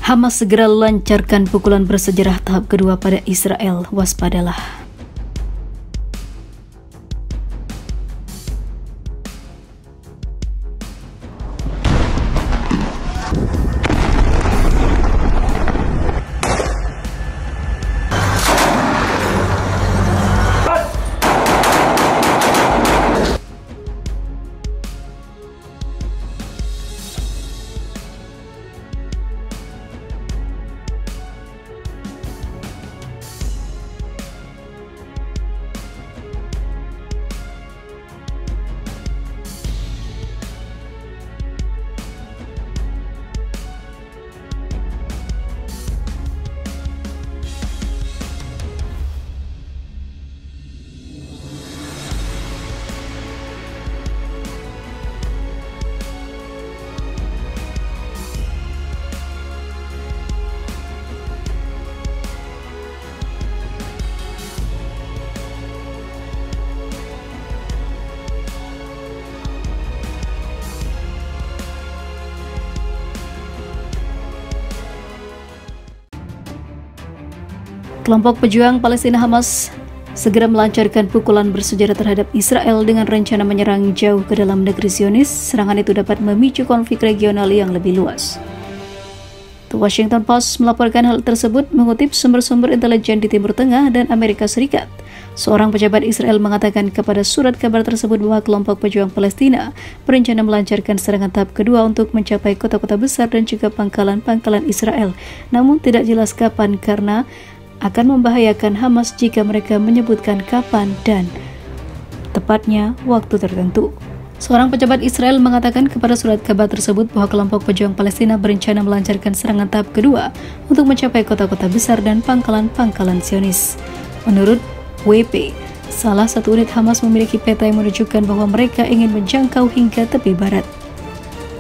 Hamas segera lancarkan pukulan bersejarah tahap kedua pada Israel. Waspadalah. Kelompok pejuang Palestina Hamas segera melancarkan pukulan bersejarah terhadap Israel dengan rencana menyerang jauh ke dalam negeri Zionis. Serangan itu dapat memicu konflik regional yang lebih luas. The Washington Post melaporkan hal tersebut mengutip sumber-sumber intelijen di Timur Tengah dan Amerika Serikat. Seorang pejabat Israel mengatakan kepada surat kabar tersebut bahwa kelompok pejuang Palestina berencana melancarkan serangan tahap kedua untuk mencapai kota-kota besar dan juga pangkalan-pangkalan Israel. Namun tidak jelas kapan karena akan membahayakan Hamas jika mereka menyebutkan kapan dan tepatnya waktu tertentu. Seorang pejabat Israel mengatakan kepada surat kabar tersebut bahwa kelompok pejuang Palestina berencana melancarkan serangan tahap kedua untuk mencapai kota-kota besar dan pangkalan-pangkalan Zionis. Menurut WP, salah satu unit Hamas memiliki peta yang menunjukkan bahwa mereka ingin menjangkau hingga tepi barat.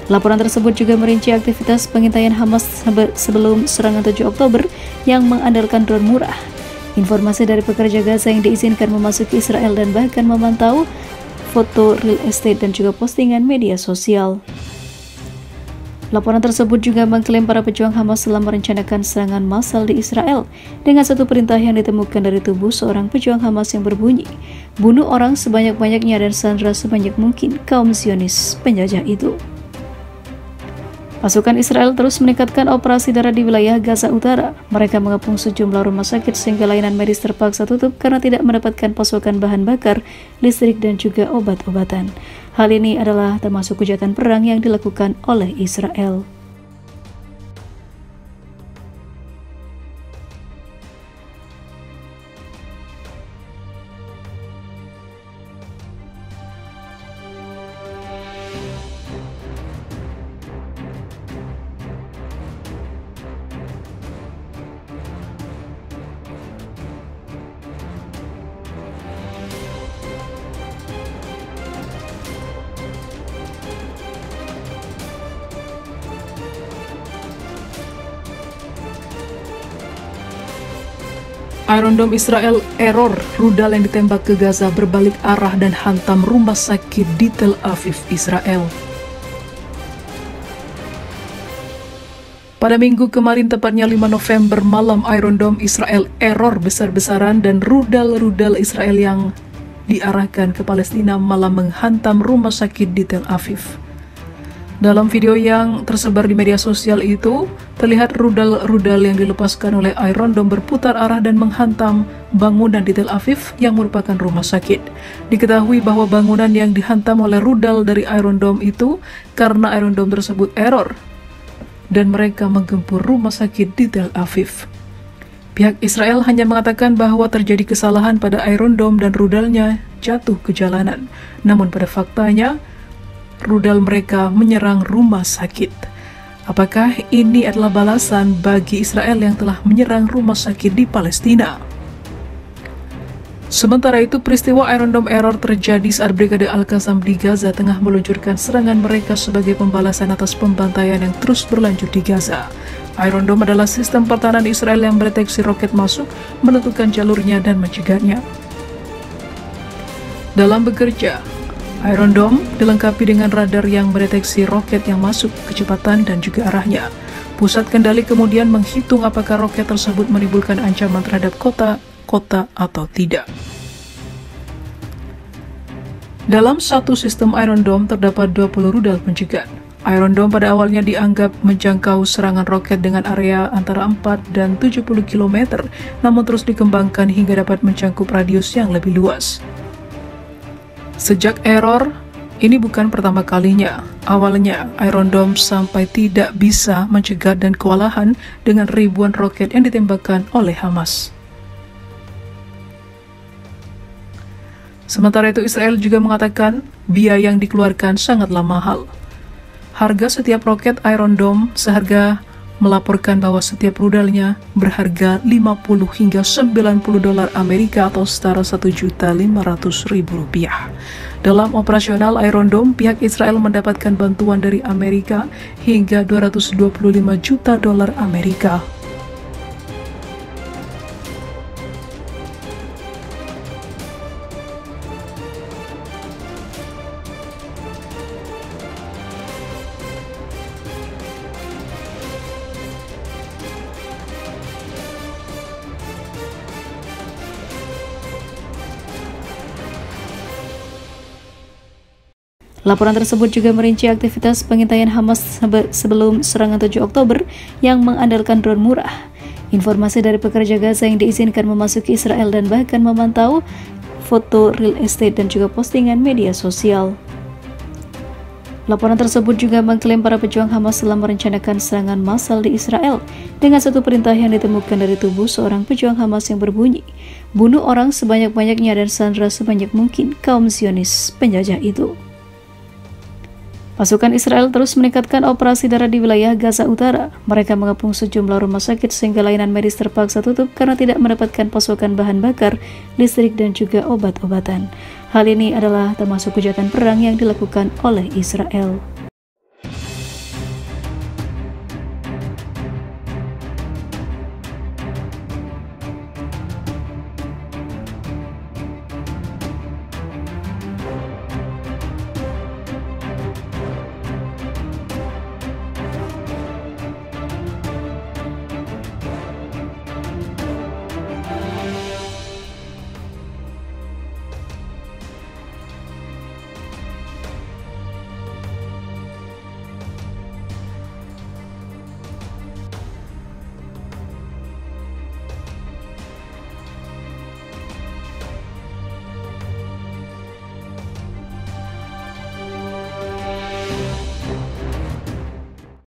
Laporan tersebut juga merinci aktivitas pengintaian Hamas sebelum serangan 7 Oktober yang mengandalkan drone murah. Informasi dari pekerja Gaza yang diizinkan memasuki Israel dan bahkan memantau foto real estate dan juga postingan media sosial. Laporan tersebut juga mengklaim para pejuang Hamas telah merencanakan serangan massal di Israel dengan satu perintah yang ditemukan dari tubuh seorang pejuang Hamas yang berbunyi, "Bunuh orang sebanyak-banyaknya dan sandera sebanyak mungkin kaum Zionis penjajah itu." Pasukan Israel terus meningkatkan operasi darat di wilayah Gaza Utara. Mereka mengepung sejumlah rumah sakit sehingga layanan medis terpaksa tutup karena tidak mendapatkan pasokan bahan bakar, listrik, dan juga obat-obatan. Hal ini adalah termasuk kejahatan perang yang dilakukan oleh Israel. Iron Dome Israel error, rudal yang ditembak ke Gaza berbalik arah dan hantam rumah sakit di Tel Aviv, Israel. Pada minggu kemarin, tepatnya 5 November malam, Iron Dome Israel error besar-besaran dan rudal-rudal Israel yang diarahkan ke Palestina malah menghantam rumah sakit di Tel Aviv. Dalam video yang tersebar di media sosial itu, terlihat rudal-rudal yang dilepaskan oleh Iron Dome berputar arah dan menghantam bangunan di Tel Aviv yang merupakan rumah sakit. Diketahui bahwa bangunan yang dihantam oleh rudal dari Iron Dome itu karena Iron Dome tersebut error dan mereka menggempur rumah sakit di Tel Aviv. Pihak Israel hanya mengatakan bahwa terjadi kesalahan pada Iron Dome dan rudalnya jatuh ke jalanan. Namun pada faktanya, rudal mereka menyerang rumah sakit. Apakah ini adalah balasan bagi Israel yang telah menyerang rumah sakit di Palestina? Sementara itu, peristiwa Iron Dome error terjadi saat Brigade Al-Qassam di Gaza tengah meluncurkan serangan mereka sebagai pembalasan atas pembantaian yang terus berlanjut di Gaza. Iron Dome adalah sistem pertahanan Israel yang mendeteksi roket masuk, menentukan jalurnya dan mencegahnya. Dalam bekerja, Iron Dome dilengkapi dengan radar yang mendeteksi roket yang masuk, kecepatan, dan juga arahnya. Pusat kendali kemudian menghitung apakah roket tersebut menimbulkan ancaman terhadap kota atau tidak. Dalam satu sistem Iron Dome terdapat 20 rudal pencegat. Iron Dome pada awalnya dianggap menjangkau serangan roket dengan area antara 4 dan 70 km, namun terus dikembangkan hingga dapat mencakup radius yang lebih luas. Sejak error, ini bukan pertama kalinya. Awalnya, Iron Dome sampai tidak bisa mencegat dan kewalahan dengan ribuan roket yang ditembakkan oleh Hamas. Sementara itu, Israel juga mengatakan biaya yang dikeluarkan sangatlah mahal. Harga setiap roket Iron Dome seharga melaporkan bahwa setiap rudalnya berharga 50 hingga 90 dolar Amerika atau setara 1.500.000 rupiah. Dalam operasional Iron Dome, pihak Israel mendapatkan bantuan dari Amerika hingga 225 juta dolar Amerika. Laporan tersebut juga merinci aktivitas pengintaian Hamas sebelum serangan 7 Oktober yang mengandalkan drone murah. Informasi dari pekerja Gaza yang diizinkan memasuki Israel dan bahkan memantau foto real estate dan juga postingan media sosial. Laporan tersebut juga mengklaim para pejuang Hamas telah merencanakan serangan massal di Israel dengan satu perintah yang ditemukan dari tubuh seorang pejuang Hamas yang berbunyi, "Bunuh orang sebanyak-banyaknya dan sandera sebanyak mungkin kaum Zionis penjajah itu." Pasukan Israel terus meningkatkan operasi darat di wilayah Gaza Utara. Mereka mengepung sejumlah rumah sakit sehingga layanan medis terpaksa tutup karena tidak mendapatkan pasokan bahan bakar, listrik, dan juga obat-obatan. Hal ini adalah termasuk kejahatan perang yang dilakukan oleh Israel.